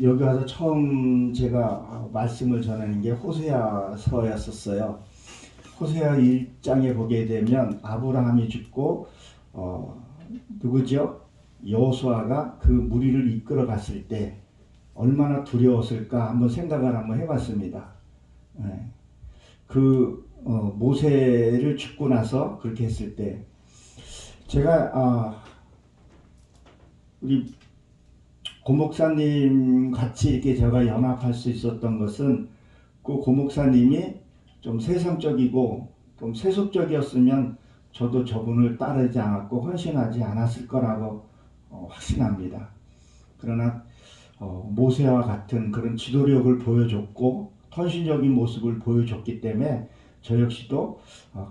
여기 와서 처음 제가 말씀을 전하는 게 호세아서였었어요. 호세아 1장에 보게 되면 아브라함이 죽고 누구죠? 여호수아가 그 무리를 이끌어 갔을 때 얼마나 두려웠을까 한번 생각을 한번 해봤습니다. 예. 모세를 죽고 나서 그렇게 했을 때 제가 우리 고목사님 같이 이렇게 제가 연합할 수 있었던 것은 그 고목사님이 좀 세상적이고 좀 세속적이었으면 저도 저분을 따르지 않았고 헌신하지 않았을 거라고 확신합니다. 그러나 모세와 같은 그런 지도력을 보여줬고 헌신적인 모습을 보여줬기 때문에 저 역시도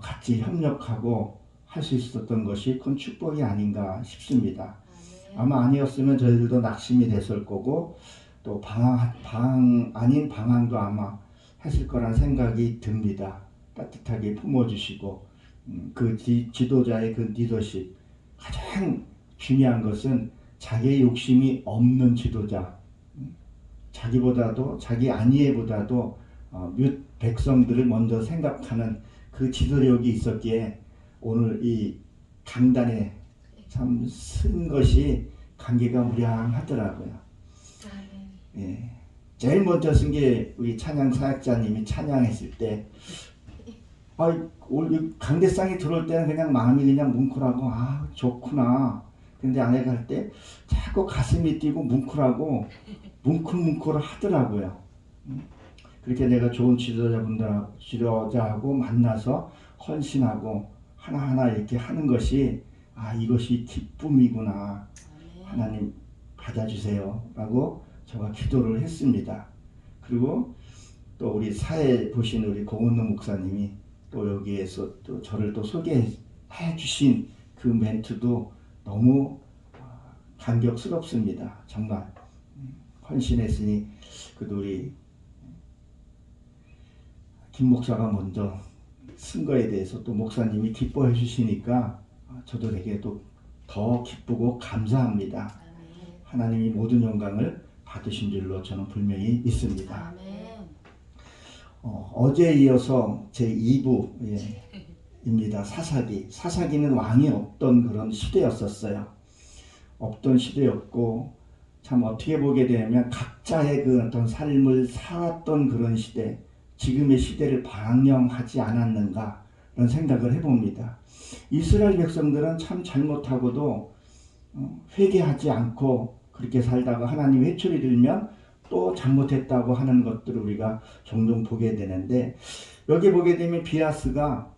같이 협력하고 할 수 있었던 것이 큰 축복이 아닌가 싶습니다. 아마 아니었으면 저희들도 낙심이 됐을 거고 또 방황 아닌 방황도 아마 했을 거란 생각이 듭니다. 따뜻하게 품어주시고 그 지도자의 그 리더십, 가장 중요한 것은 자기의 욕심이 없는 지도자, 자기보다도 자기 안위에보다도 몇 백성들을 먼저 생각하는 그 지도력이 있었기에 오늘 이 강단에 참 쓴 것이 감개가 무량하더라고요. 예. 제일 먼저 쓴 게 우리 찬양 사역자님이 찬양했을 때, 오늘 강대상이 들어올 때는 그냥 마음이 그냥 뭉클하고, 좋구나. 근데 안에 갈 때 자꾸 가슴이 뛰고 뭉클하고, 뭉클뭉클 하더라고요. 그렇게 내가 좋은 지도자하고 만나서 헌신하고 하나하나 이렇게 하는 것이 이것이 기쁨이구나. 하나님 받아주세요 라고 제가 기도를 했습니다. 그리고 또 우리 사회 보신 우리 공은노 목사님이 또 여기에서 또 저를 또 소개해 주신 그 멘트도 너무 감격스럽습니다. 정말 헌신했으니 그래도 우리 김 목사가 먼저 쓴 거에 대해서 또 목사님이 기뻐해 주시니까 저도 되게 또 더 기쁘고 감사합니다. 하나님이 모든 영광을 받으신 줄로 저는 분명히 믿습니다. 어제에 이어서 제 2부입니다. 사사기는 왕이 없던 그런 시대였었어요. 없던 시대였고 참 어떻게 보게 되면 각자의 그 어떤 삶을 살았던 그런 시대, 지금의 시대를 반영하지 않았는가 이런 생각을 해봅니다. 이스라엘 백성들은 참 잘못하고도 회개하지 않고 그렇게 살다가 하나님 회초리 들면 또 잘못했다고 하는 것들을 우리가 종종 보게 되는데 여기 보게 되면 비니하스가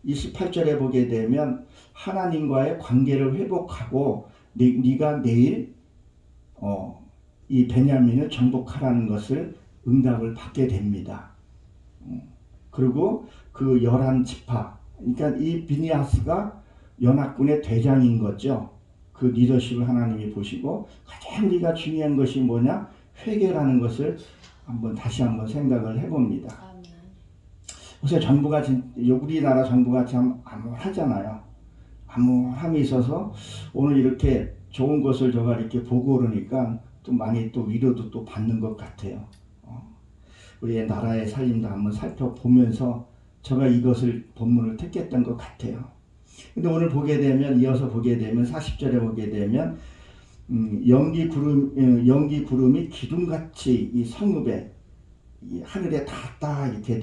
28절에 보게 되면 하나님과의 관계를 회복하고 네가 내일 이 베냐민을 정복하라는 것을 응답을 받게 됩니다. 그리고 그 11지파, 그러니까 이 비니하스가 연합군의 대장인 거죠. 그 리더십을 하나님이 보시고 가장 우리가 중요한 것이 뭐냐? 회개라는 것을 다시 한번 생각을 해봅니다. 요새 정부가 우리나라 정부가 참 암울하잖아요. 암울함이 있어서 오늘 이렇게 좋은 것을 제가 이렇게 보고 그러니까 또 많이 또 위로도 또 받는 것 같아요. 우리의 나라의 살림도 한번 살펴보면서 제가 이것을 본문을 택했던 것 같아요. 근데 오늘 보게 되면 이어서 보게 되면 40절에 보게 되면 연기 구름이 기둥같이 이 성읍에 이 하늘에 닿았다 이렇게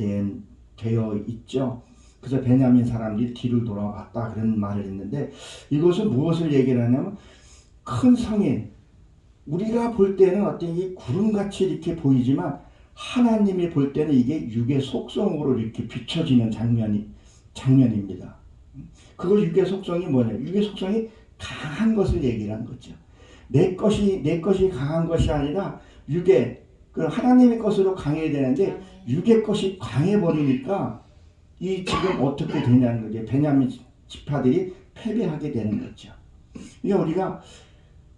되어 있죠. 그래서 베냐민 사람들이 뒤를 돌아봤다 그런 말을 했는데 이것은 무엇을 얘기를 하냐면 큰 성에 우리가 볼 때는 어떤 이 구름같이 이렇게 보이지만 하나님이 볼 때는 이게 육의 속성으로 이렇게 비춰지는 장면입니다. 그걸 육의 속성이 뭐냐? 육의 속성이 강한 것을 얘기를 한 거죠. 내 것이 강한 것이 아니라 육의 그 하나님의 것으로 강해야 되는데 육의 것이 강해 버리니까 이 지금 어떻게 되냐는 거죠. 베냐민 지파들이 패배하게 되는 거죠. 그러니까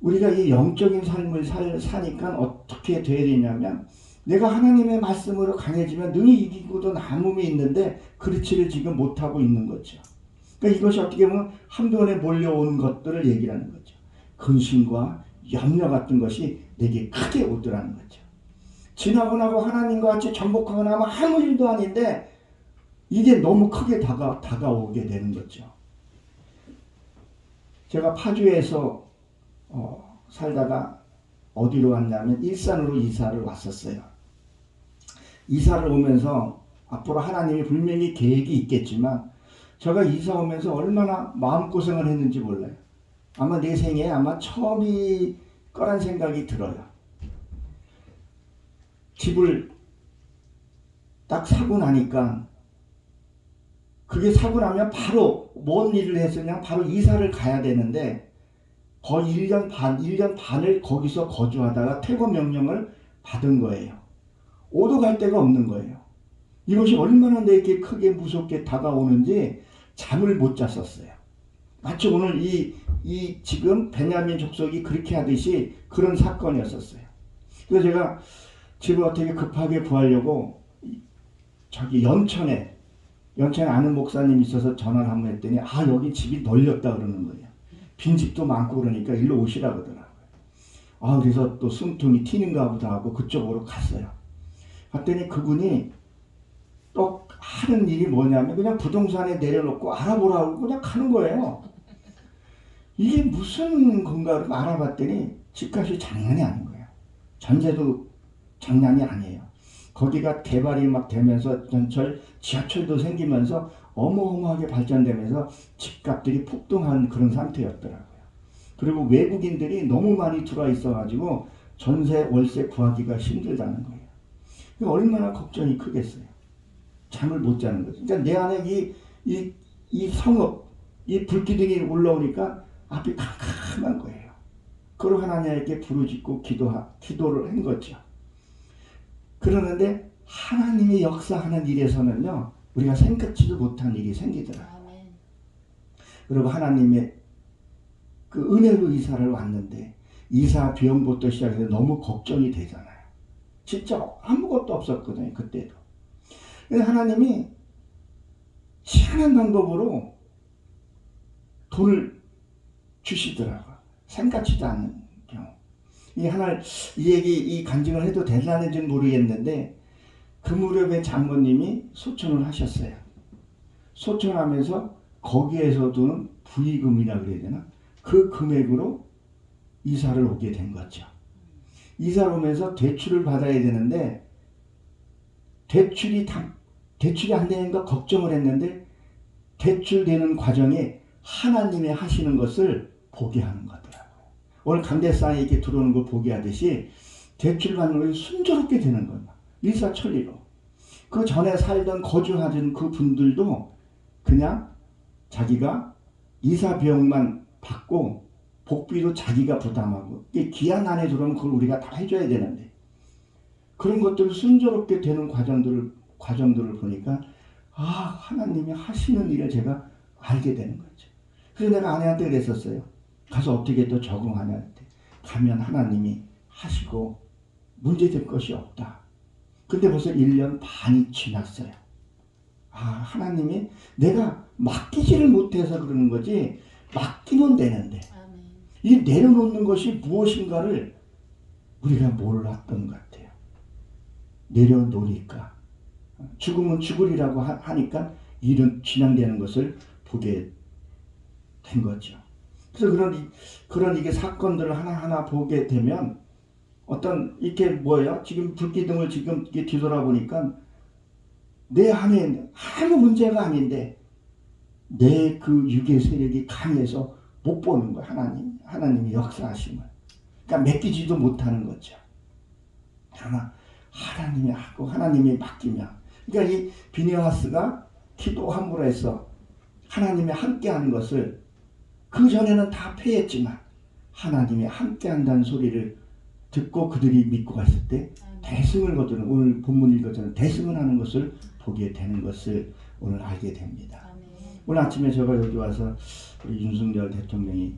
우리가 이 영적인 삶을 사니까 어떻게 돼야 되냐면 내가 하나님의 말씀으로 강해지면 능히 이기고도 남음이 있는데 그렇지를 지금 못하고 있는 거죠. 그러니까 이것이 어떻게 보면 한 번에 몰려온 것들을 얘기하는 거죠. 근심과 염려 같은 것이 내게 크게 오더라는 거죠. 지나고 나고 하나님과 같이 정복하고 나면 아무 일도 아닌데 이게 너무 크게 다가오게 되는 거죠. 제가 파주에서 살다가 어디로 왔냐면 일산으로 이사를 왔었어요. 이사를 오면서 앞으로 하나님이 분명히 계획이 있겠지만 제가 이사 오면서 얼마나 마음고생을 했는지 몰라요. 아마 내 생에 아마 처음이 거란 생각이 들어요. 집을 딱 사고 나니까 그게 사고 나면 바로 뭔 일을 했으냐 바로 이사를 가야 되는데 거의 1년 반을 거기서 거주하다가 퇴거 명령을 받은 거예요. 오도 갈 데가 없는 거예요. 이것이 얼마나 내게 크게 무섭게 다가오는지 잠을 못 잤었어요. 마치 오늘 이 지금 베냐민 족속이 그렇게 하듯이 그런 사건이었었어요. 그래서 제가 집을 어떻게 급하게 구하려고 저기 연천에 아는 목사님이 있어서 전화를 한번 했더니 여기 집이 널렸다 그러는 거예요. 빈집도 많고 그러니까 일로 오시라 그러더라고요. 그래서 또 숨통이 튀는가 보다 하고 그쪽으로 갔어요. 갔더니 그분이 또 하는 일이 뭐냐면 그냥 부동산에 내려놓고 알아보라고 그냥 가는 거예요. 이게 무슨 건가를 알아봤더니 집값이 장난이 아닌 거예요. 전세도 장난이 아니에요. 거기가 개발이 막 되면서 전철, 지하철도 생기면서 어마어마하게 발전되면서 집값들이 폭등한 그런 상태였더라고요. 그리고 외국인들이 너무 많이 들어와 있어가지고 전세, 월세 구하기가 힘들다는 거예요. 얼마나 걱정이 크겠어요. 잠을 못 자는 거죠. 그러니까 내 안에 이 성읍, 이 불기둥이 올라오니까 앞이 캄캄한 거예요. 그리고 하나님께 부르짖고 기도를 한 거죠. 그러는데 하나님이 역사하는 일에서는요, 우리가 생각지도 못한 일이 생기더라고요. 그리고 하나님의 그 은혜로 이사를 왔는데 이사 비용부터 시작해서 너무 걱정이 되잖아요. 진짜 아무것도 없었거든요. 그때도. 하나님이 희한한 방법으로 돈을 주시더라고요. 생각지도 않는 경우. 이 간증을 해도 되나는지는 모르겠는데 그 무렵에 장모님이 소천을 하셨어요. 소천하면서 거기에서도 부의금이라 그래야 되나? 그 금액으로 이사를 오게 된 거죠. 이사를 오면서 대출을 받아야 되는데 대출이 안 되는 거 걱정을 했는데 대출되는 과정에 하나님이 하시는 것을 보게 하는 거더라고요. 오늘 강대상에 이렇게 들어오는 거 보게 하듯이 대출 받는 것이 순조롭게 되는 거예요. 일사천리로. 그 전에 살던 거주하던 그 분들도 그냥 자기가 이사 비용만 받고 복비도 자기가 부담하고 기한 안에 들어오면 그걸 우리가 다 해줘야 되는데 그런 것들을 순조롭게 되는 과정들을 보니까 하나님이 하시는 일을 제가 알게 되는 거죠. 그래서 내가 아내한테 그랬었어요. 가서 어떻게 또 적응하냐 했더니 가면 하나님이 하시고 문제될 것이 없다. 근데 벌써 1년 반이 지났어요. 하나님이 내가 맡기지를 못해서 그러는 거지 맡기면 되는데 이 내려놓는 것이 무엇인가를 우리가 몰랐던 것 같아요. 내려놓으니까 죽으면 죽으리라고 하니까 일은 진행되는 것을 보게 된 거죠. 그래서 그런 이게 사건들을 하나하나 보게 되면 어떤 이게 뭐예요? 지금 불기둥을 지금 이렇게 뒤돌아보니까 내 안에 아무 문제가 아닌데 내 그 육의 세력이 강해서 못 보는 거예요. 하나님이 역사하심을. 그러니까 맡기지도 못하는 거죠. 하나님이 하고 하나님이 맡기면. 그러니까 이 비니하스가 기도함으로 해서 하나님이 함께하는 것을 그 전에는 다 패했지만 하나님이 함께한다는 소리를 듣고 그들이 믿고 갔을 때 대승을 거두는 오늘 본문 읽었잖아요. 대승을 하는 것을 보게 되는 것을 오늘 알게 됩니다. 오늘 아침에 제가 여기 와서 우리 윤석열 대통령이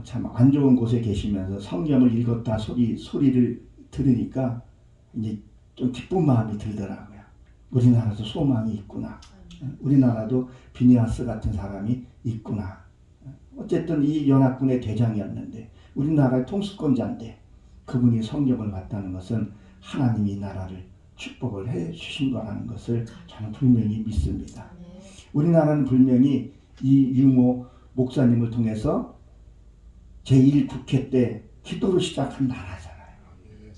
참 안 좋은 곳에 계시면서 성경을 읽었다 소리를 들으니까 이제 좀 기쁜 마음이 들더라고요. 우리나라도 소망이 있구나. 우리나라도 비니하스 같은 사람이 있구나. 어쨌든 이 연합군의 대장이었는데 우리나라의 통수권자인데 그분이 성경을 봤다는 것은 하나님이 나라를 축복을 해 주신 거라는 것을 저는 분명히 믿습니다. 우리나라는 분명히 이 유모 목사님을 통해서 제1국회 때 기도를 시작한 나라잖아요.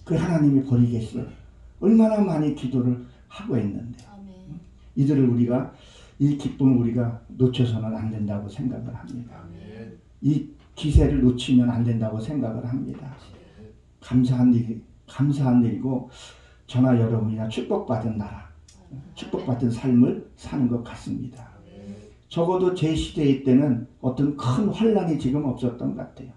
그 하나님이 버리겠어요? 얼마나 많이 기도를 하고 있는데 이들을 우리가 이 기쁨을 우리가 놓쳐서는 안 된다고 생각을 합니다. 이 기세를 놓치면 안 된다고 생각을 합니다. 감사한 일이고 저나 여러분이나 축복받은 나라, 축복받은 삶을 사는 것 같습니다. 적어도 제 시대 때는 어떤 큰 환란이 지금 없었던 것 같아요.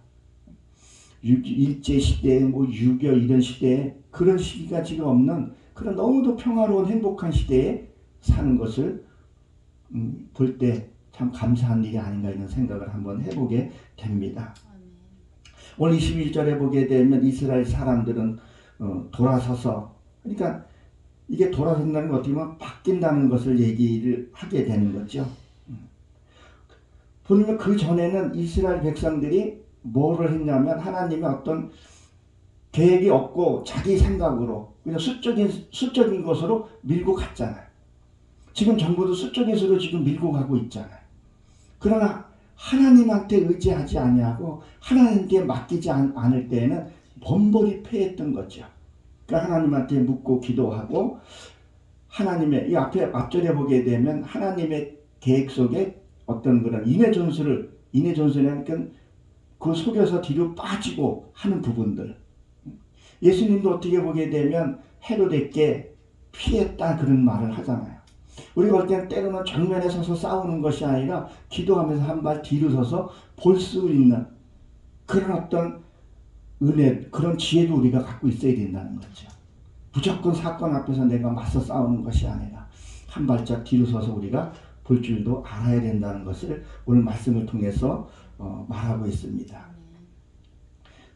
일제시대, 6.25 이런 시대에 그런 시기가 지금 없는 그런 너무도 평화로운 행복한 시대에 사는 것을 볼 때 참 감사한 일이 아닌가 이런 생각을 한번 해보게 됩니다. 오늘 21절에 보게 되면 이스라엘 사람들은 돌아서서, 그러니까 이게 돌아선다는 건 어떻게 보면 바뀐다는 것을 얘기를 하게 되는 거죠. 보면 그 전에는 이스라엘 백성들이 뭐를 했냐면 하나님의 어떤 계획이 없고 자기 생각으로 그냥 수적인 것으로 밀고 갔잖아요. 지금 정부도 수적인 것으로 지금 밀고 가고 있잖아요. 그러나 하나님한테 의지하지 아니하고 하나님께 맡기지 않을 때에는 번번이 패했던 거죠. 그러니까 하나님한테 묻고 기도하고 하나님의 이 앞절에 보게 되면 하나님의 계획 속에 어떤 그런 인해전술이라는 그 속에서 뒤로 빠지고 하는 부분들. 예수님도 어떻게 보게 되면 헤로데께 피했다 그런 말을 하잖아요. 우리가 볼 때는 때로는 정면에 서서 싸우는 것이 아니라 기도하면서 한 발 뒤로 서서 볼 수 있는 그런 어떤 은혜, 그런 지혜도 우리가 갖고 있어야 된다는 거죠. 무조건 사건 앞에서 내가 맞서 싸우는 것이 아니라 한 발짝 뒤로 서서 우리가 볼 줄도 알아야 된다는 것을 오늘 말씀을 통해서 말하고 있습니다.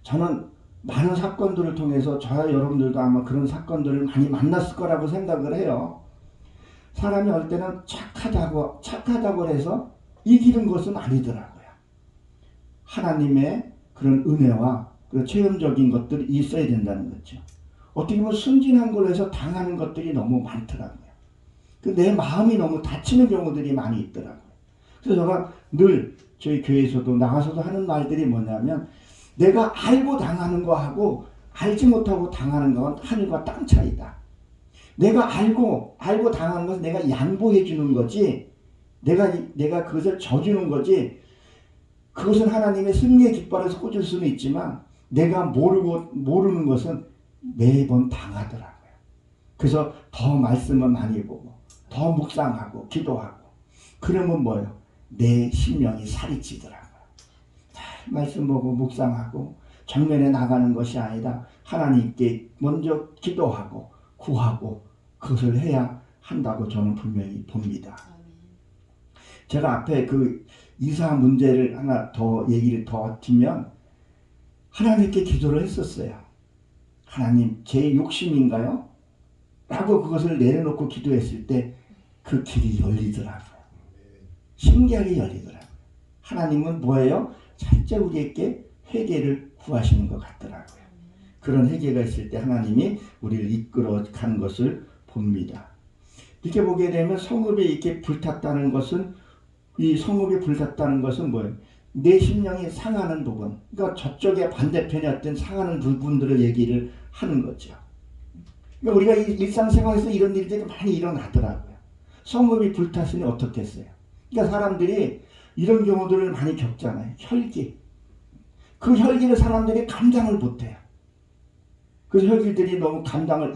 저는 많은 사건들을 통해서 저와 여러분들도 아마 그런 사건들을 많이 만났을 거라고 생각을 해요. 사람이 할 때는 착하다고 해서 이기는 것은 아니더라고요. 하나님의 그런 은혜와 그 체험적인 것들이 있어야 된다는 거죠. 어떻게 보면 순진한 걸로 해서 당하는 것들이 너무 많더라고요. 내 마음이 너무 다치는 경우들이 많이 있더라고요. 그래서 제가 늘 저희 교회에서도 나가서도 하는 말들이 뭐냐면 내가 알고 당하는 거하고 알지 못하고 당하는 건 하늘과 땅 차이다. 내가 알고 당하는 것은 내가 양보해 주는 거지 내가 그것을 져주는 거지 그것은 하나님의 승리의 깃발을 꽂을 수는 있지만 내가 모르는 것은 매번 당하더라고요. 그래서 더 말씀을 많이 보고 더 묵상하고 기도하고 그러면 뭐예요? 내 심령이 살이 찌더라고요. 말씀 보고 묵상하고 정면에 나가는 것이 아니라 하나님께 먼저 기도하고 구하고 그것을 해야 한다고 저는 분명히 봅니다. 제가 앞에 그 이사 문제를 하나 더 얘기를 더 드리면 하나님께 기도를 했었어요. 하나님 제 욕심인가요? 라고 그것을 내려놓고 기도했을 때 그 길이 열리더라고요. 신기하게 열리더라고요. 하나님은 뭐예요? 살짝 우리에게 회개를 구하시는 것 같더라고요. 그런 회개가 있을 때 하나님이 우리를 이끌어 간 것을 봅니다. 이렇게 보게 되면 성읍에 이렇게 불탔다는 것은 이 성읍이 불탔다는 것은 뭐예요? 내 심령이 상하는 부분, 그러니까 저쪽의 반대편에 어떤 상하는 부분들을 얘기를 하는 거죠. 그러니까 우리가 일상생활에서 이런 일들이 많이 일어나더라고요. 성읍이 불탔으니 어떻게 했어요? 그러니까 사람들이 이런 경우들을 많이 겪잖아요. 혈기. 그 혈기를 사람들이 감당을 못해요. 그 혈기들이 너무 감당을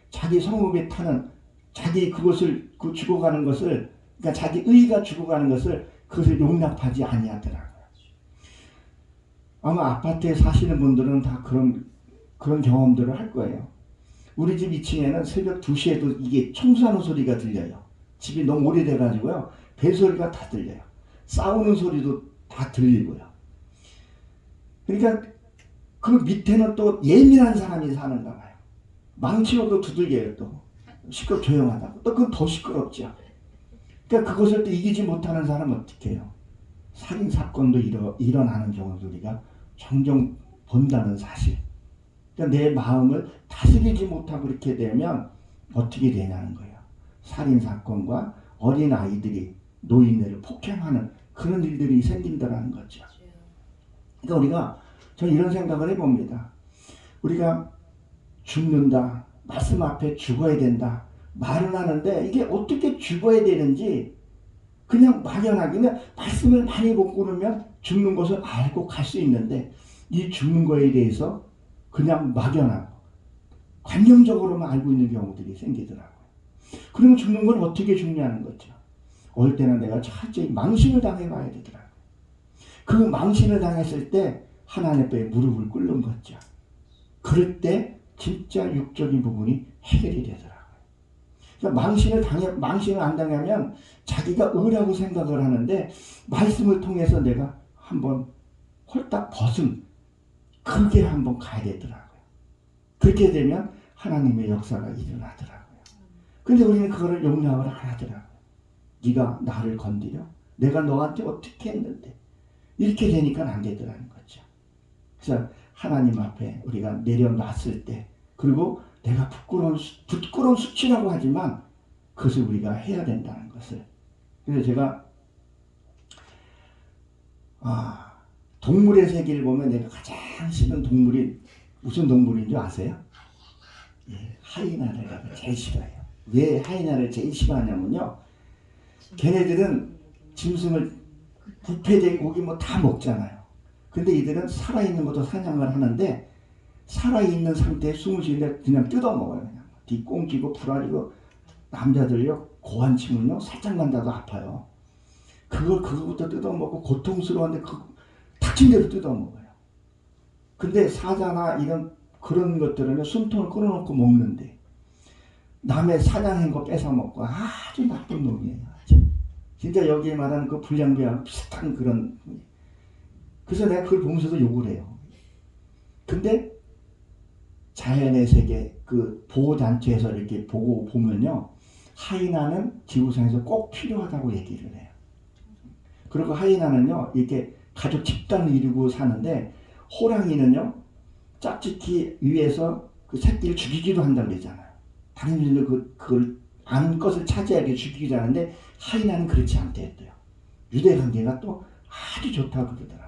자기 성읍에 타는 자기 그것을 죽어가는 것을 그러니까 자기 의가 죽어가는 것을 그것을 용납하지 아니하더라고요. 아마 아파트에 사시는 분들은 다 그런 경험들을 할 거예요. 우리 집 2층에는 새벽 2시에도 이게 청소하는 소리가 들려요. 집이 너무 오래돼가지고요. 벨소리가 다 들려요. 싸우는 소리도 다 들리고요. 그러니까 그 밑에는 또 예민한 사람이 사는가 봐요. 망치로도 두들겨요. 또 조용하다고. 또 그건 더 시끄럽죠. 그러니까 그것을 또 이기지 못하는 사람은 어떻게 해요? 살인 사건도 일어나는 경우도 우리가 종종 본다는 사실. 그러니까 내 마음을 다스리지 못하고 그렇게 되면 어떻게 되냐는 거예요. 살인 사건과 어린 아이들이 노인네를 폭행하는 그런 일들이 생긴다는 거죠. 그러니까 우리가 저 이런 생각을 해봅니다. 우리가 죽는다, 말씀 앞에 죽어야 된다 말은 하는데 이게 어떻게 죽어야 되는지 그냥 막연하게 그냥 말씀을 많이 못 그러면 죽는 것을 알고 갈 수 있는데 이 죽는 거에 대해서 그냥 막연하고 관념적으로만 알고 있는 경우들이 생기더라고요. 그러면 죽는 건 어떻게 죽냐는 거죠. 올 때는 내가 철저히 망신을 당해봐야 되더라고요. 그 망신을 당했을 때 하나님 앞에 무릎을 꿇는 거죠. 그럴 때 진짜 육적인 부분이 해결이 되더라고요. 그러니까 망신을 안 당하면 자기가 의라고 생각을 하는데 말씀을 통해서 내가 한번 홀딱 벗은 그게 한번 가야 되더라고요. 그렇게 되면 하나님의 역사가 일어나더라고요. 근데 우리는 그거를 용납을 안 하더라고요. 네가 나를 건드려? 내가 너한테 어떻게 했는데? 이렇게 되니까 안 되더라는 거죠. 그래서 하나님 앞에 우리가 내려놨을 때 그리고 내가 부끄러운 수치라고 하지만 그것을 우리가 해야 된다는 것을. 그래서 제가 동물의 세계를 보면 내가 가장 싫은 동물이 무슨 동물인 줄 아세요? 예, 하이나를 제일 싫어해요. 왜 하이나를 제일 싫어하냐면요. 걔네들은 짐승을 부패된 고기 뭐 다 먹잖아요. 근데 이들은 살아있는 것도 사냥을 하는데 살아있는 상태에 숨을 쉬는데 그냥 뜯어먹어요. 그냥 뒷꽁지고 불알이고 남자들요 고환침은요 살짝만 닿아도 아파요. 그거부터 뜯어먹고 고통스러운데 닥친 대로 뜯어먹어요. 근데 사자나 이런 그런 것들은 숨통을 끊어놓고 먹는데 남의 사냥한 거 뺏어 먹고 아주 나쁜 놈이에요. 진짜 여기에 말하는 그 불량배와 비슷한 그런. 그래서 내가 그걸 보면서도 욕을 해요. 근데 자연의 세계 그 보호단체에서 이렇게 보면요 하이나는 지구상에서 꼭 필요하다고 얘기를 해요. 그리고 하이나는요 이렇게 가족 집단을 이루고 사는데 호랑이는요 짝짓기 위해서 그 새끼를 죽이기도 한다고 그러잖아요. 다른 종들은 그걸 아는 것을 차지하게 죽이기도 하는데 하이나는 그렇지 않대요. 유대관계가 또 아주 좋다고 그러더라고요.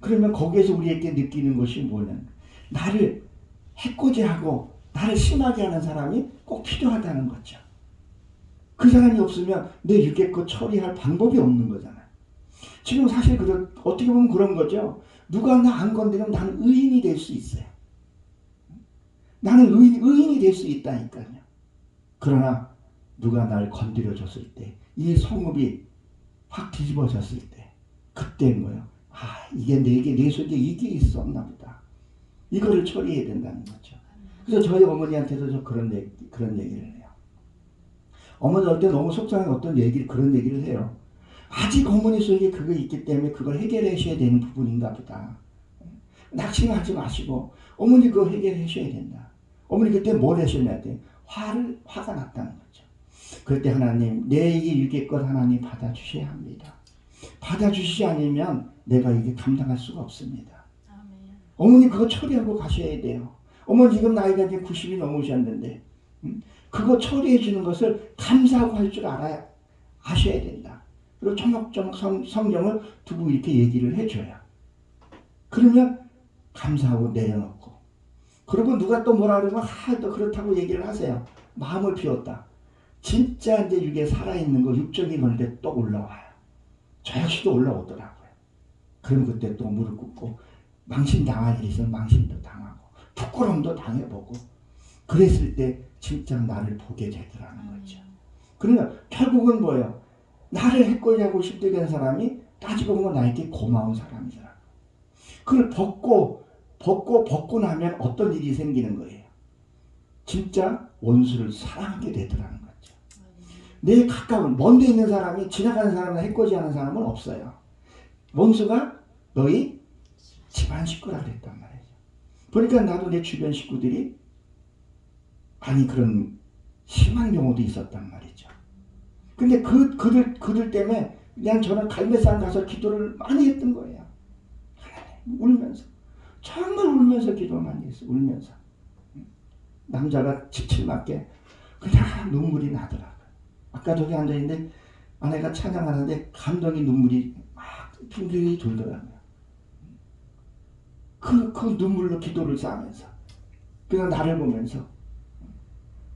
그러면 거기에서 우리에게 느끼는 것이 뭐냐면 나를 해코지하고 나를 심하게 하는 사람이 꼭 필요하다는 거죠. 그 사람이 없으면 내 유괴껏 처리할 방법이 없는 거잖아요. 지금 사실 어떻게 보면 그런 거죠. 누가 나 안 건드리면 나는 의인이 될 수 있어요. 나는 의인이 될 수 있다니까요. 그러나 누가 날 건드려줬을 때 이 성읍이 확 뒤집어졌을 때 그때인 거예요. 이게 내 속에 이게 있었나 보다. 이거를 처리해야 된다는 거죠. 그래서 저희 어머니한테도 저 그런 얘기를 해요. 어머니 올 때 너무 속상해 그런 얘기를 해요. 아직 어머니 속에 그거 있기 때문에 그걸 해결하셔야 되는 부분인가 보다. 낙심하지 마시고 어머니 그거 해결하셔야 된다. 어머니 그때 뭘 하셨냐 때 화가 났다는 거죠. 그럴 때 하나님 내 이 유괴껏 하나님 받아주셔야 합니다. 받아주시지 않으면 내가 이게 감당할 수가 없습니다. 아멘. 어머니 그거 처리하고 가셔야 돼요. 어머니 지금 나이가 이제 90이 넘으셨는데 그거 처리해 주는 것을 감사하고 할 줄 아셔야 된다. 그리고 조목조목 성경을 두고 이렇게 얘기를 해줘요. 그러면 감사하고 내려놓고 그리고 누가 또 뭐라 그러면 또 그렇다고 얘기를 하세요. 마음을 비웠다. 진짜 이제 이게 살아있는 거 육적인 건데 또 올라와요. 저 역시도 올라오더라고요. 그럼 그때 또 무릎 꿇고 망신 당할 일이 있으면 망신도 당하고 부끄러움도 당해보고 그랬을 때 진짜 나를 보게 되더라는 거죠. 그러면 결국은 뭐예요? 나를 해코지하고 힘들게 한 사람이 따지고 보면 나에게 고마운 사람이더라고요. 그걸 벗고 나면 어떤 일이 생기는 거예요? 진짜 원수를 사랑하게 되더라는 거죠. 내 가까운 먼데 있는 사람이 지나가는 사람을 해코지하는 사람은 없어요. 원수가 너희 집안 식구라 그랬단 말이죠. 보니까 나도 내 주변 식구들이 많이 그런 심한 경우도 있었단 말이죠. 근데 그들 때문에 그냥 저는 갈매산 가서 기도를 많이 했던 거예요. 울면서. 정말 울면서 기도를 많이 했어요. 울면서. 남자가 칠칠맞게 그냥 눈물이 나더라고요. 아까 저기 앉아있는데 아내가 찬양하는데 감동이 눈물이 막 빙빙이 돌더라고요. 그 눈물로 기도를 쌓으면서 그냥 나를 보면서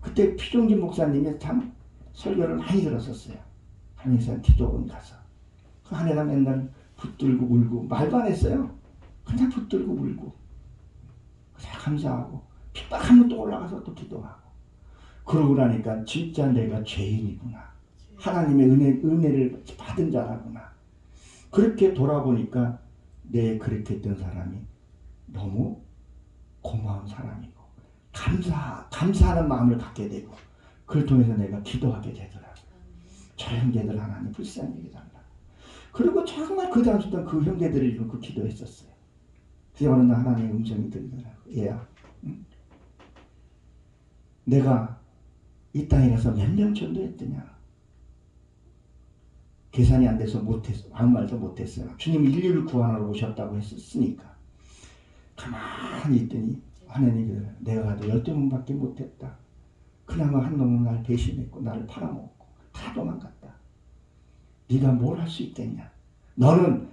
그때 피종진 목사님이 참 설교를 많이 들었었어요. 한의사 기도원 가서 그 아내가 맨날 붙들고 울고 말도 안 했어요. 그냥 붙들고 울고 그냥 감사하고 핍박하면 또 올라가서 또 기도하고 그러고 나니까 진짜 내가 죄인이구나. 하나님의 은혜를 받은 자라구나. 그렇게 돌아보니까 내 그렇게 했던 사람이 너무 고마운 사람이고 감사하는 마음을 갖게 되고 그걸 통해서 내가 기도하게 되더라고요. 저 형제들 하나님 불쌍히 여겨달라. 그리고 정말 그 당시에 그 형제들을 이루고 기도했었어요. 그래서 어느 날 하나님의 음성이 들리더라고요. 얘야, 응? 내가 이 땅에 가서 몇 명 전도했더냐. 계산이 안 돼서 못했어. 아무 말도 못했어요. 주님이 인류를 구원하러 오셨다고 했으니까. 가만히 있더니 하나님이 내가 가도 12명밖에 못했다. 그나마 한 놈은 날 배신했고 나를 팔아먹고 다 도망갔다. 네가 뭘 할 수 있겠냐. 너는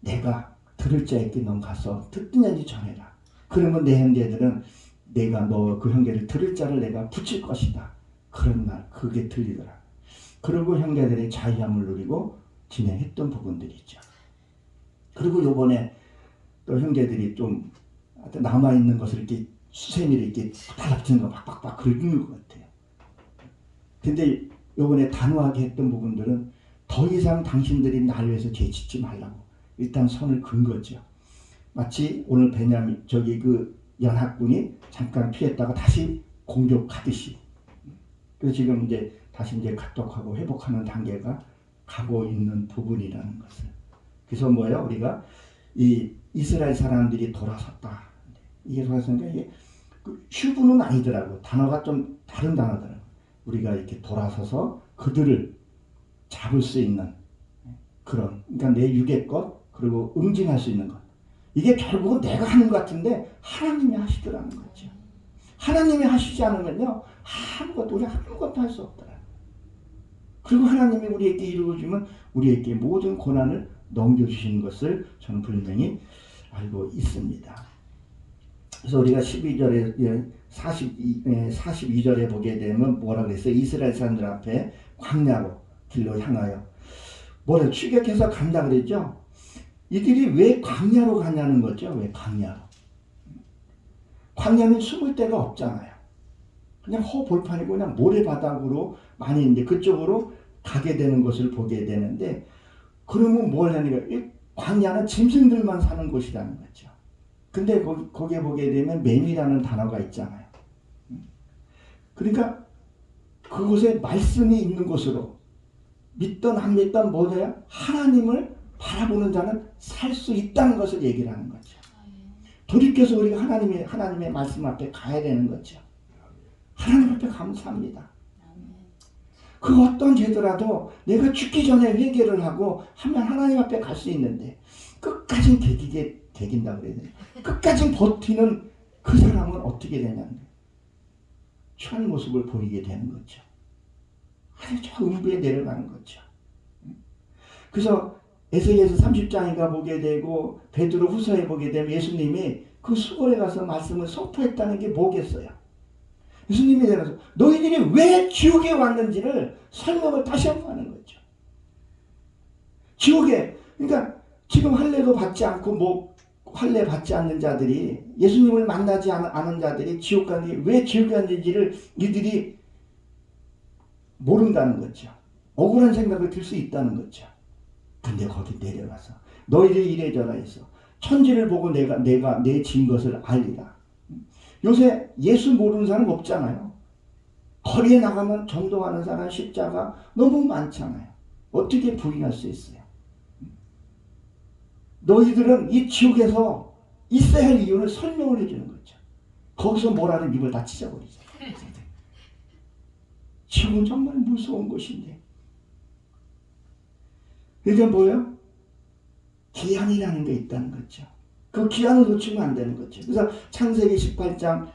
내가 들을 자에게 넌 가서 듣느냐지 전해라. 그러면 내 형제들은 내가 너 그 형제를 들을 자를 내가 붙일 것이다. 그런 날 그게 들리더라. 그리고 형제들의 자유함을 누리고 진행했던 부분들이 있죠. 그리고 요번에 또 형제들이 좀 남아있는 것을 이렇게 수세미를 이렇게 달라붙는 거 빡빡빡 긁는 것 같아요. 근데 요번에 단호하게 했던 부분들은 더 이상 당신들이 날 위해서 죄짓지 말라고 일단 선을 긋은 거죠. 마치 오늘 베냐민 저기 그 연합군이 잠깐 피했다가 다시 공격하듯이. 그래서 지금 이제 다시 이제 각독하고 회복하는 단계가 가고 있는 부분이라는 것을. 그래서 뭐예요? 우리가 이 이스라엘 사람들이 돌아섰다. 이게 돌아서니까 이게 휴부는 아니더라고. 단어가 좀 다른 단어더라고. 우리가 이렇게 돌아서서 그들을 잡을 수 있는 그런, 그러니까 내 육의 것 그리고 응징할 수 있는 것. 이게 결국은 내가 하는 것 같은데 하나님이 하시더라는 거죠. 하나님이 하시지 않으면요 아무것도 우리 아무것도 할 수 없더라. 그리고 하나님이 우리에게 이루어주면 우리에게 모든 고난을 넘겨주시는 것을 저는 분명히 알고 있습니다. 그래서 우리가 12절에 42절에 보게 되면 뭐라 그랬어요? 이스라엘 사람들 앞에 광야로 길로 향하여 뭐래 추격해서 간다 그랬죠? 이들이 왜 광야로 가냐는 거죠. 왜 광야로? 광야는 숨을 데가 없잖아요. 그냥 허볼판이고 그냥 모래바닥으로 많이 이제 그쪽으로 가게 되는 것을 보게 되는데 그러면 뭘 하니까 이 광야는 짐승들만 사는 곳이라는 거죠. 근데 거기에 보게 되면 맹이라는 단어가 있잖아요. 그러니까 그곳에 말씀이 있는 곳으로 믿던 안 믿던 뭐냐 하나님을 바라보는 자는 살 수 있다는 것을 얘기를 하는 거죠. 돌이켜서 우리가 하나님의 말씀 앞에 가야 되는 거죠. 하나님 앞에 감사합니다. 그 어떤 죄더라도 내가 죽기 전에 회개를 하고 하면 하나님 앞에 갈 수 있는데 끝까지 개긴다고 그래야 되나? 끝까지 버티는 그 사람은 어떻게 되냐면 취한 모습을 보이게 되는 거죠. 아주 저 음부에 내려가는 거죠. 그래서 에스겔서 30장인가 보게 되고 베드로 후서에 보게 되면 예수님이 그 수골에 가서 말씀을 선포했다는 게 뭐겠어요? 예수님이 내려서 너희들이 왜 지옥에 왔는지를 설명을 다시 한번 하는 거죠. 지옥에 그러니까 지금 할례도 받지 않고 뭐 할례 받지 않는 자들이 예수님을 만나지 않은 자들이 지옥 가는 게 왜 지옥 갔는지를 이들이 모른다는 거죠. 억울한 생각을 들 수 있다는 거죠. 근데 거기 내려가서 너희들이 이래저래 해서 천지를 보고 내가 내 진 것을 알리라. 요새 예수 모르는 사람 없잖아요. 거리에 나가면 전도하는 사람 십자가 너무 많잖아요. 어떻게 부인할 수 있어요? 너희들은 이 지옥에서 있어야 할 이유를 설명을 해주는 거죠. 거기서 뭐라는 입을 다 찢어버리죠. 지옥은 정말 무서운 곳인데 그러니까 뭐예요? 기한이라는 게 있다는 거죠. 그 기한을 놓치면 안 되는 거죠. 그래서 창세기 18장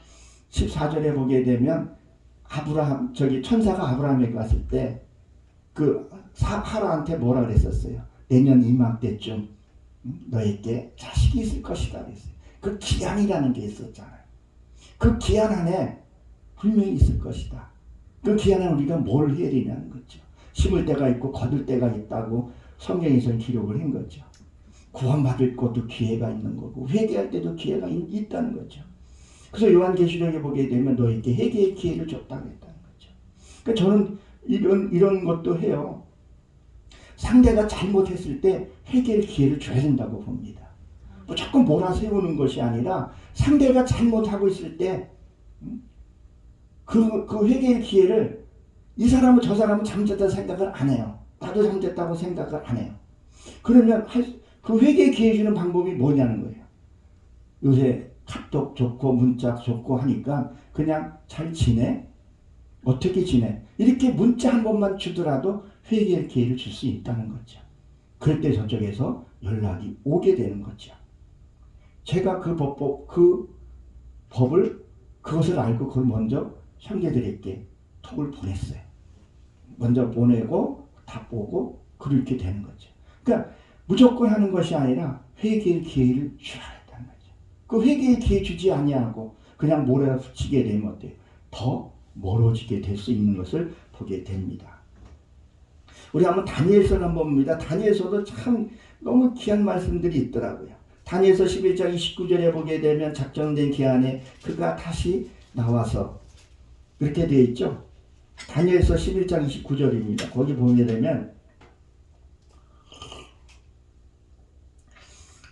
14절에 보게 되면 천사가 아브라함에게 왔을 때 그 하라한테 뭐라 그랬었어요? 내년 이맘때쯤 너에게 자식이 있을 것이다 그랬어요. 그 기한이라는 게 있었잖아요. 그 기한 안에 분명히 있을 것이다. 그 기한에 우리가 뭘 해야 되냐는 거죠. 심을 때가 있고 거둘 때가 있다고 성경에서는 기록을 한 거죠. 구원받을 것도 기회가 있는 거고 회개할 때도 기회가 있다는 거죠. 그래서 요한계시록에 보게 되면 너에게 회개의 기회를 줬다고 했다는 거죠. 그러니까 저는 이런 것도 해요. 상대가 잘못했을 때 회개의 기회를 줘야 된다고 봅니다. 무조건 몰아세우는 것이 아니라 상대가 잘못하고 있을 때 그 회개의 기회를 이 사람은 저 사람은 잘못했다고 생각을 안 해요. 나도 잘못했다고 생각을 안 해요. 그러면 그 회개의 기회 주는 방법이 뭐냐는 거예요. 요새 카톡 좋고 문자 좋고 하니까 그냥 잘 지내? 어떻게 지내? 이렇게 문자 한 번만 주더라도 회개의 기회를 줄 수 있다는 거죠. 그럴 때 저쪽에서 연락이 오게 되는 거죠. 제가 그 법을 그것을 알고 그걸 먼저 형제들에게 톡을 보냈어요. 먼저 보내고 답 오고 그렇게 되는 거죠. 그러니까 무조건 하는 것이 아니라 회개의 기회를 줘야 한다는 거죠. 그 회개의 기회 주지 아니하고 그냥 몰아치게 되면 어때요? 더 멀어지게 될 수 있는 것을 보게 됩니다. 우리 한번 다니엘서를 한번 봅니다. 다니엘서도 참 너무 귀한 말씀들이 있더라고요. 다니엘서 11장 29절에 보게 되면 작정된 기한에 그가 다시 나와서 그렇게 되어 있죠. 다니엘서 11장 29절입니다. 거기 보게 되면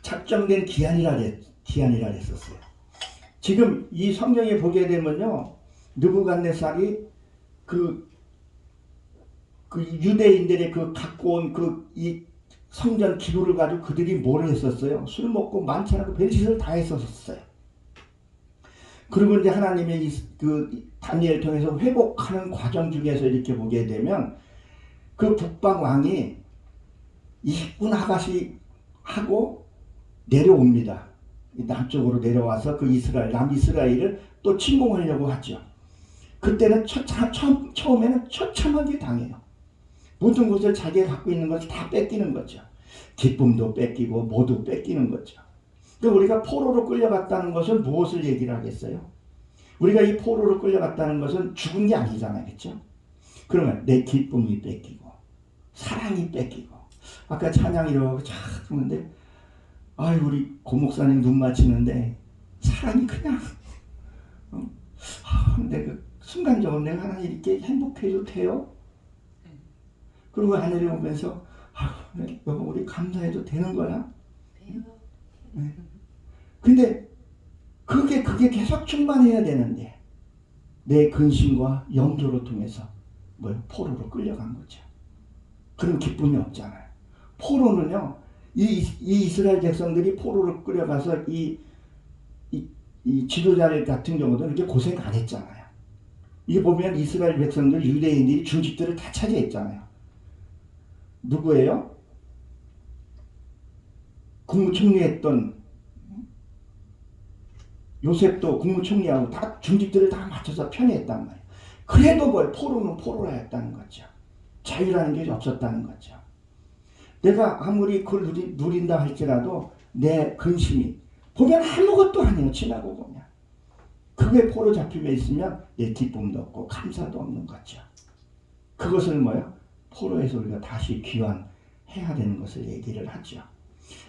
작정된 기한이라 했었어요. 지금 이 성경에 보게 되면요. 느부갓네살이 그 유대인들의 갖고 온 이 성전 기구를 가지고 그들이 뭘 했었어요? 술 먹고 만찬하고 별짓을 다 했었어요. 그리고 이제 하나님의 다니엘 통해서 회복하는 과정 중에서 이렇게 보게 되면 그 북방 왕이 일꾼 아가씨 하고 내려옵니다. 남쪽으로 내려와서 그 남이스라엘을 또 침공하려고 하죠. 그때는 처음에는 처참하게 당해요. 모든 것을 자기가 갖고 있는 것을 다 뺏기는 거죠. 기쁨도 뺏기고 모두 뺏기는 거죠. 그러니까 우리가 포로로 끌려갔다는 것은 무엇을 얘기를 하겠어요? 우리가 이 포로로 끌려갔다는 것은 죽은 게 아니잖아요. 그렇죠? 그러면 내 기쁨이 뺏기고 사랑이 뺏기고 아까 찬양 이러고 쫙 듣는데 아유 우리 고목사님 눈 맞히는데 사랑이 그냥 근데 그 순간적으로 내가 하나님 이렇게 행복해도 돼요? 그리고 하늘에 오면서 여보 우리 감사해도 되는 거야? 네. 근데 그게 계속 충만해야 되는데 내 근심과 염두를 통해서 포로로 끌려간 거죠. 그럼 기쁨이 없잖아요. 포로는요 이 이스라엘 백성들이 포로로 끌려가서 이 지도자들 같은 경우도 이렇게 고생 안 했잖아요. 이게 보면 이스라엘 백성들 유대인들이 중직들을 다 차지했잖아요. 누구예요? 국무총리했던 요셉도 국무총리하고 다 중직들을 다 맞춰서 편애했단 말이에요. 그래도 포로는 포로라 했다는 거죠. 자유라는 게 없었다는 거죠. 내가 아무리 그걸 누린다 할지라도 내 근심이 보면 아무것도 아니에요. 지나고 보면. 그게 포로 잡힘에 있으면 내 기쁨도 없고 감사도 없는 거죠. 그것을 포로에서 우리가 다시 귀환해야 되는 것을 얘기를 하죠.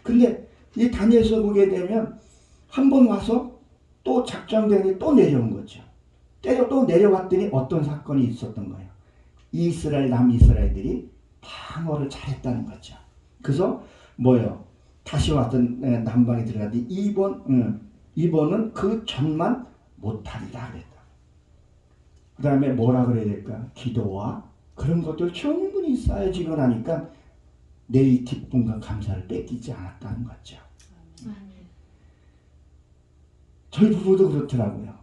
근데 이 다니엘서 보게 되면 한 번 와서 또 작정되니 또 내려온 거죠. 또 내려왔더니 어떤 사건이 있었던 거예요. 남이스라엘들이 방어를 잘했다는 거죠. 그래서 다시 왔던 남방에 들어갔더니 이번은 그 전만 못하리라 그랬다. 그 다음에 뭐라 그래야 될까? 기도와 그런 것들 충분히 쌓여지고 나니까 내 기쁨과 감사를 뺏기지 않았다는 거죠. 저희 부부도 그렇더라고요.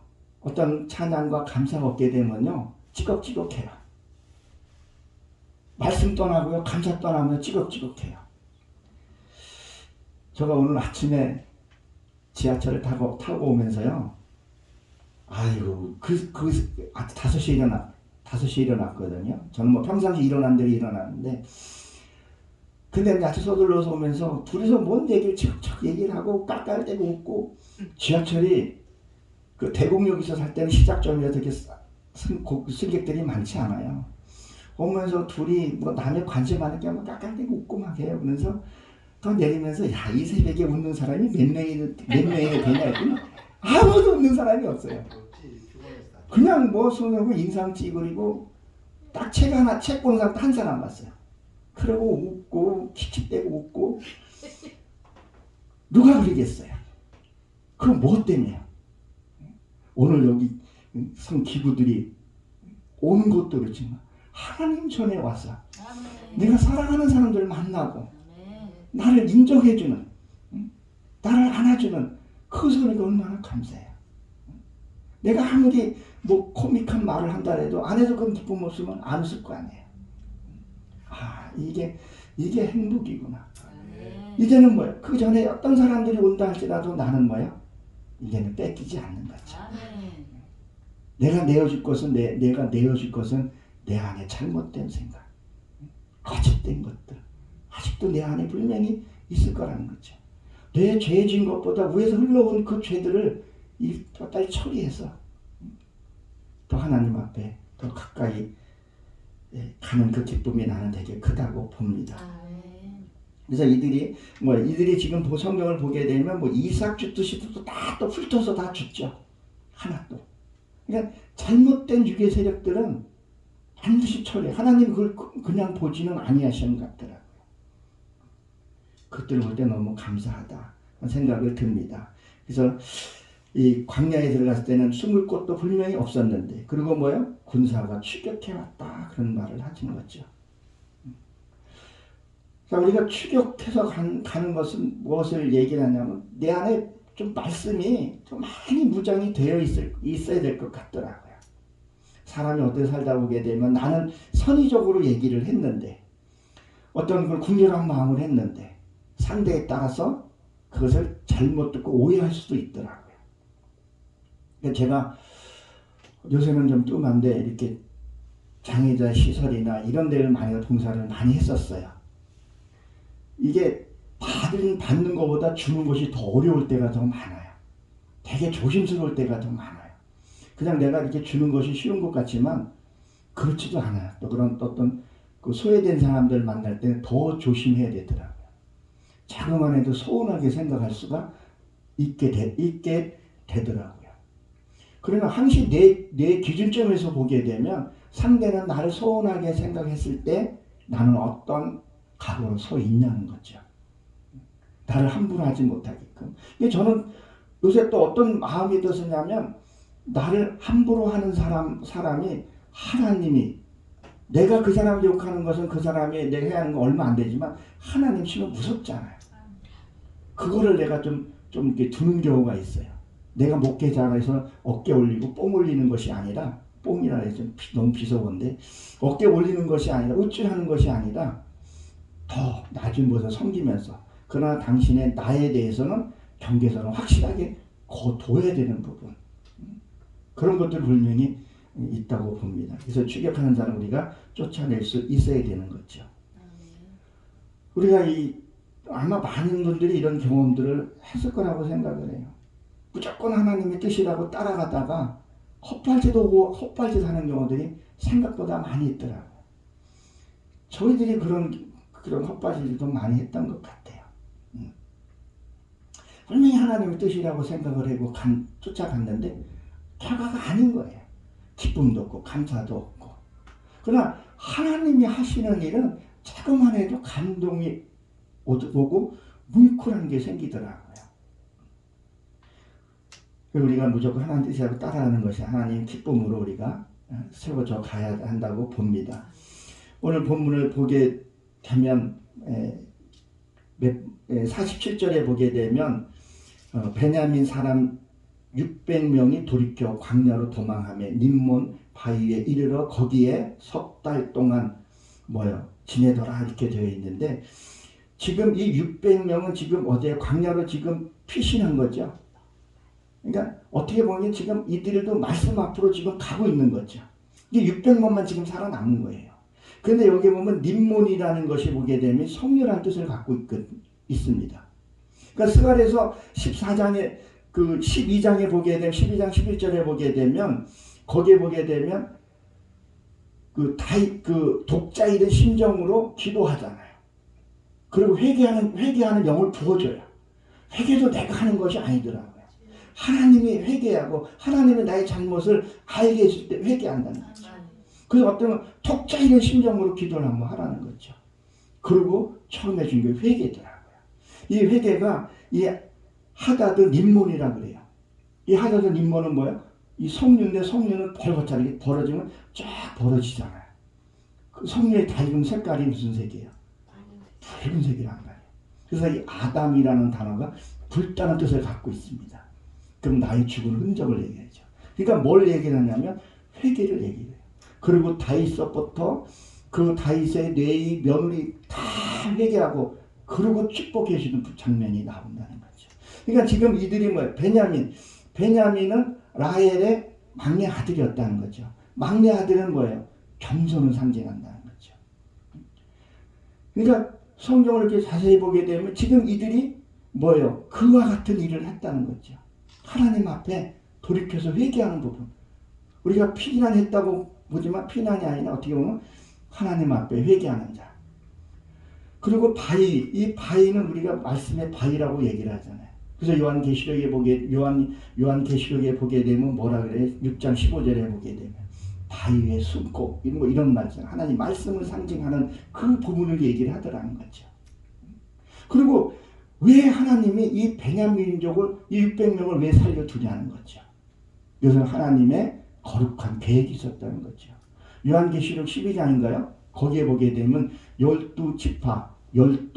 어떤 찬양과 감사가 없게 되면요 찌걱찌걱해요. 말씀 떠나고요. 감사 떠나면 찌걱찌걱해요. 제가 오늘 아침에 지하철을 타고 오면서요. 아이고, 5시에 일어났거든요. 저는 뭐 평상시 일어난 대로 일어났는데, 근데 이제 아주 서둘러서 오면서 둘이서 뭔 얘기를 척척 얘기를 하고 깔깔대고 웃고, 지하철이 그 대곡역에서 살 때는 시작점이라서 이렇게 승객들이 많지 않아요. 오면서 둘이 뭐 남의 관심 많은 게 깔깔대고 웃고 막 해요. 그러면서 더 내리면서 야, 이 새벽에 웃는 사람이 몇 명이나 되냐 했더니 아무도 웃는 사람이 없어요. 그냥 뭐 손하고 인상 찌그리고 딱 책 보는 사람 한 사람 봤어요. 그러고 웃고 킥킥대고 웃고 누가 그러겠어요. 그럼 뭐 때문에요? 오늘 여기 성 기구들이 오는 것도 그렇지만 하나님 전에 와서 내가 사랑하는 사람들을 만나고 나를 인정해주는, 나를 안아주는 그 소리가 얼마나 감사해요. 내가 아무리 뭐 코믹한 말을 한다 해도 안에서 그런 기쁨 없으면 안 웃을 거 아니에요. 아, 이게 행복이구나. 이제는 뭐예요? 그 전에 어떤 사람들이 온다 할지라도 나는 뭐예요? 이제는 뺏기지 않는 거죠. 내가 내어줄 것은 내가 내어줄 것은 내 안에 잘못된 생각, 거짓된 것들 아직도 내 안에 분명히 있을 거라는 거죠. 내 죄진 것보다 위에서 흘러온 그 죄들을 빨리 처리해서 더 하나님 앞에 더 가까이 가는 그 기쁨이 나는 되게 크다고 봅니다. 그래서 이들이 지금 성경을 보게 되면 뭐 이삭 죽듯이 또 훑어서 다 죽죠. 하나 또. 그러니까 잘못된 유괴 세력들은 반드시 처리. 하나님 그걸 그냥 보지는 아니하시는 것 같더라고요. 그것들을 볼 때 너무 감사하다 생각을 듭니다. 그래서 이 광야에 들어갔을 때는 숨을 곳도 분명히 없었는데, 그리고 뭐요? 군사가 추격해왔다 그런 말을 하시는 거죠. 자, 우리가 추격해서 가는 것은 무엇을 얘기를 하냐면 내 안에 좀 말씀이 좀 많이 무장이 되어 있어야 될 것 같더라고요. 사람이 어떻게 살다 보게 되면 나는 선의적으로 얘기를 했는데 어떤 걸 궁절한 마음을 했는데 상대에 따라서 그것을 잘못 듣고 오해할 수도 있더라고요. 제가 요새는 좀 뜸한데 이렇게 장애자 시설이나 이런 데를 많이 봉사를 많이 했었어요. 이게 받는 것보다 주는 것이 더 어려울 때가 더 많아요. 되게 조심스러울 때가 더 많아요. 그냥 내가 이렇게 주는 것이 쉬운 것 같지만 그렇지도 않아요. 또 그런 어떤 그 소외된 사람들 만날 때 더 조심해야 되더라고요. 자그만 해도 서운하게 생각할 수가 있게 되더라고요. 그러나 항상 내 기준점에서 보게 되면 상대는 나를 서운하게 생각했을 때 나는 어떤 각오로 서 있냐는 거죠. 나를 함부로 하지 못하게끔. 근데 저는 요새 또 어떤 마음이 들었냐면 나를 함부로 하는 사람이 하나님이, 내가 그 사람을 욕하는 것은 그 사람이 내가 해야 하는 거 얼마 안 되지만 하나님 치면 무섭잖아요. 그거를 내가 좀 이렇게 두는 경우가 있어요. 내가 목회자라서 어깨 올리고 뽕 올리는 것이 아니라, 뽕이라 해서 너무 비속어인데, 어깨 올리는 것이 아니라 우쭐하는 것이 아니라 더 낮은 곳에 섬기면서, 그러나 당신의 나에 대해서는 경계선을 확실하게 둬야 되는 부분, 그런 것들 분명히 있다고 봅니다. 그래서 추격하는 사람 우리가 쫓아낼 수 있어야 되는 거죠. 우리가 아마 많은 분들이 이런 경험들을 했을 거라고 생각을 해요. 무조건 하나님의 뜻이라고 따라가다가 헛발짓 하는 경우들이 생각보다 많이 있더라고요. 저희들이 그런 헛발질도 많이 했던 것 같아요. 분명히 하나님의 뜻이라고 생각을 하고 쫓아갔는데 결과가 아닌 거예요. 기쁨도 없고 감사도 없고. 그러나 하나님이 하시는 일은 자꾸만 해도 감동이 오고 뭉클한 게 생기더라고요. 우리가 무조건 하나님 뜻이라고 따라하는 것이 하나님 기쁨으로 우리가 세워져 가야 한다고 봅니다. 오늘 본문을 보게 되면 47절에 보게 되면 베냐민 사람 600명이 돌이켜 광야로 도망하며 림몬 바위에 이르러 거기에 석 달 동안 지내더라 이렇게 되어 있는데 지금 이 600명은 지금 어디에 광야로 지금 피신한 거죠. 그러니까 어떻게 보면 지금 이들도 말씀 앞으로 지금 가고 있는 거죠. 이게 600명만 지금 살아남은 거예요. 그런데 여기 보면 님몬이라는 것이 보게 되면 성류라는 뜻을 갖고 있습니다. 그러니까 스가랴서 14장에 그 12장에 보게 되면 12장 11절에 보게 되면 거기에 보게 되면 그 독자이된 심정으로 기도하잖아요. 그리고 회개하는 영을 부어줘요. 회개도 내가 하는 것이 아니더라고요. 하나님이 회개하고 하나님이 나의 잘못을 알게 해줄 때 회개한다는 거죠. 그래서 어떤 독자이된 심정으로 기도를 한번 하라는 거죠. 그리고 처음 해준 게 회개더라고요. 이 회개가 이 하다드 님몬이라고 그래요. 이 하다드 님몬은 뭐예요? 이 석류인데 석류는 벌겋게 벌어지면 쫙 벌어지잖아요. 그 석류의 닮은 색깔이 무슨 색이에요? 붉은색이란 말이에요. 그래서 이 아담이라는 단어가 붉다는 뜻을 갖고 있습니다. 그럼 나의 죽은 흔적을 얘기하죠. 그러니까 뭘 얘기하냐면 회개를 얘기해요. 그리고 다윗서부터 그 다윗의 뇌의 며느리 다 회개하고 그러고 축복해 주는 장면이 나온다는 거죠. 그러니까 지금 이들이 뭐예요? 베냐민은 라헬의 막내 아들이었다는 거죠. 막내 아들은 뭐예요? 겸손을 상징한다는 거죠. 그러니까 성경을 이렇게 자세히 보게 되면 지금 이들이 뭐예요? 그와 같은 일을 했다는 거죠. 하나님 앞에 돌이켜서 회개하는 부분. 우리가 피난했다고 보지만 피난이 아니라 어떻게 보면 하나님 앞에 회개하는 자. 그리고 바위, 이 바위는 우리가 말씀의 바위라고 얘기를 하잖아요. 그래서 요한계시록에 보게 되면 뭐라 그래요? 6장 15절에 보게 되면 바위에 숨고 이런 말이잖아요. 하나님 말씀을 상징하는 그 부분을 얘기를 하더라는 거죠. 그리고 왜 하나님이 이 베냐민 민족을 이 600명을 왜 살려두냐는 거죠. 이것은 하나님의 거룩한 계획이 있었다는 거죠. 요한계시록 12장인가요? 거기에 보게 되면 12지파, 12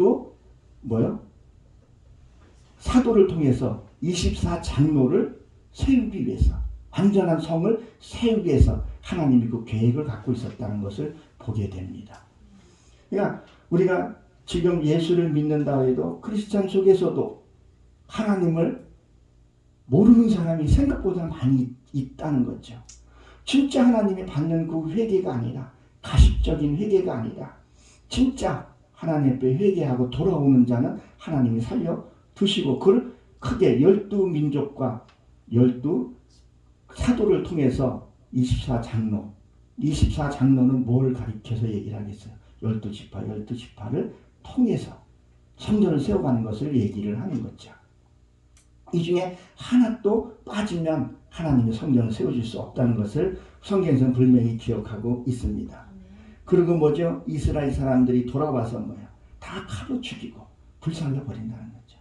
사도를 통해서 24장로를 세우기 위해서 완전한 성을 세우기 위해서 하나님이 그 계획을 갖고 있었다는 것을 보게 됩니다. 그러니까 우리가 지금 예수를 믿는다 해도 크리스찬 속에서도 하나님을 모르는 사람이 생각보다 많이 있다는 거죠. 진짜 하나님이 받는 그 회개가 아니라 가십적인 회개가 아니라 진짜 하나님 앞에 회개하고 돌아오는 자는 하나님이 살려두시고 그걸 크게 12민족과 12사도를 통해서 24장로는 뭘 가리켜서 얘기를 하겠어요? 12지파를 통해서 성전을 세워가는 것을 얘기를 하는 거죠. 이 중에 하나도 빠지면 하나님의 성전을 세워줄 수 없다는 것을 성경에서는 분명히 기억하고 있습니다. 그리고 뭐죠? 이스라엘 사람들이 돌아와서 뭐야? 다 칼로 죽이고 불살라 버린다는 거죠.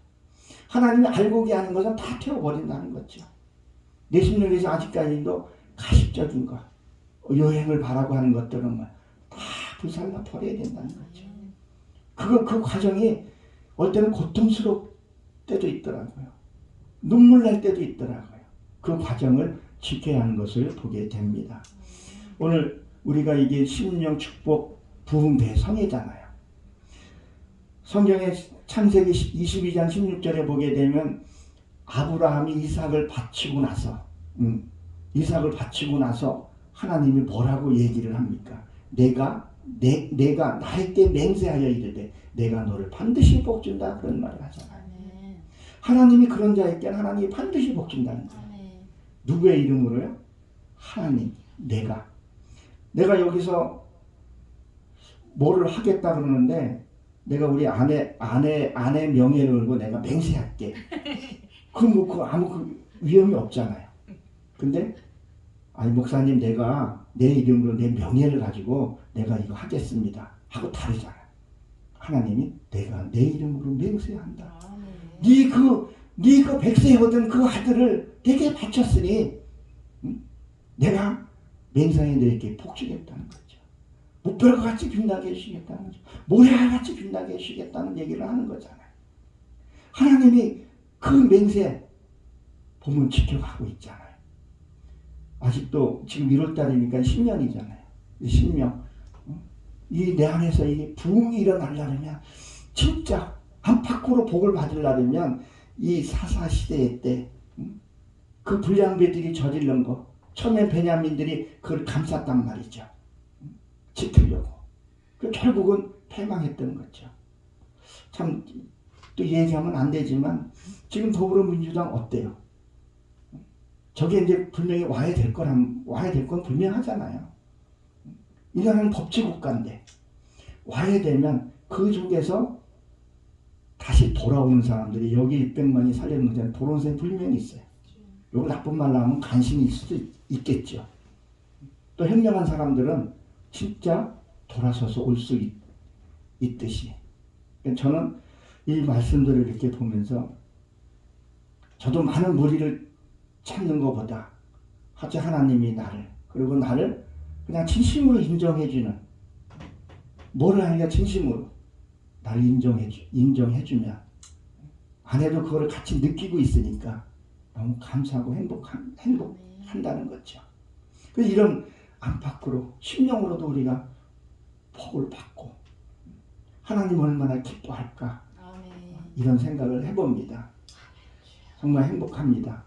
하나님이 알고게 하는 것은 다 태워버린다는 거죠. 내 심령에서 아직까지도 가십적인 것, 여행을 바라고 하는 것들은 뭐 다 불살라 버려야 된다는 거죠. 그 과정이 어떨 때는 고통스러울 때도 있더라고요. 눈물 날 때도 있더라고요. 그 과정을 지켜야 하는 것을 보게 됩니다. 오늘 우리가 이게 심령 축복 부흥 대성회잖아요. 성경의 창세기 22장 16절에 보게 되면 아브라함이 이삭을 바치고 나서 하나님이 뭐라고 얘기를 합니까? 내가 나에게 맹세하여 이르되 내가 너를 반드시 복준다 그런 말을 하잖아요. 하나님이 그런 자에게는 하나님이 반드시 복준다는 거예요. 누구의 이름으로요? 하나님, 내가 여기서 뭐를 하겠다 그러는데 내가 우리 아내 명예를 걸고 내가 맹세할게. 그 아무 위험이 없잖아요. 근데 아니 목사님 내가 내 이름으로 내 명예를 가지고 내가 이거 하겠습니다 하고 다르잖아요. 하나님이 내가 내 이름으로 맹세한다. 네 그 백세거든 그 아들을 내게 바쳤으니 내가 맹세에 너에게 복주겠다는 거죠. 무별과 같이 빛나게 해주시겠다는 거죠. 모래와 같이 빛나게 해주시겠다는 얘기를 하는 거잖아요. 하나님이 그 맹세 보면 지켜가고 있잖아요. 아직도 지금 1월달이니까 10년이잖아요. 10년. 이 내 안에서 이 부흥이 일어나려면, 진짜 안팎으로 복을 받으려면 이 사사시대 때 그 불량배들이 저지른 거, 처음에 베냐민들이 그걸 감쌌단 말이죠. 지키려고. 결국은 패망했던 거죠. 참 또 얘기하면 안 되지만 지금 더불어민주당 어때요? 저게 이제 분명히 와야 될 건 분명하잖아요. 이 나라는 법치국가인데 와야 되면 그 중에서 다시 돌아오는 사람들이, 여기 600만이 살려는 데는 돌아오는 사람이 분명히 있어요. 요거 나쁜 말로 하면 간신일 수도 있겠죠. 또 현명한 사람들은 진짜 돌아서서 올 수 있듯이. 저는 이 말씀들을 이렇게 보면서 저도 많은 무리를 찾는 것보다 하나님이 나를, 그리고 나를 그냥 진심으로 인정해주는, 뭐를 하니까 진심으로 나를 인정해주면 안 해도 그거를 같이 느끼고 있으니까 너무 감사하고 행복한다는 거죠. 그래서 이런 안팎으로 심령으로도 우리가 복을 받고 하나님 얼마나 기뻐할까, 이런 생각을 해봅니다. 정말 행복합니다.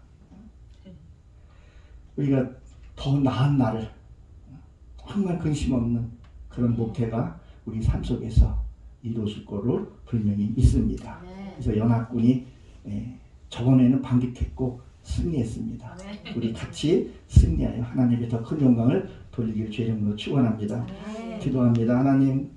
우리가 더 나은 날을, 정말 근심 없는 그런 목회가 우리 삶 속에서 이루어질 거로 분명히 믿습니다. 그래서 연합군이 저번에는 반격했고 승리했습니다. 우리 같이 승리하여 하나님의 더 큰 영광을 돌리기를 주의 이름으로 축원합니다. 기도합니다. 하나님,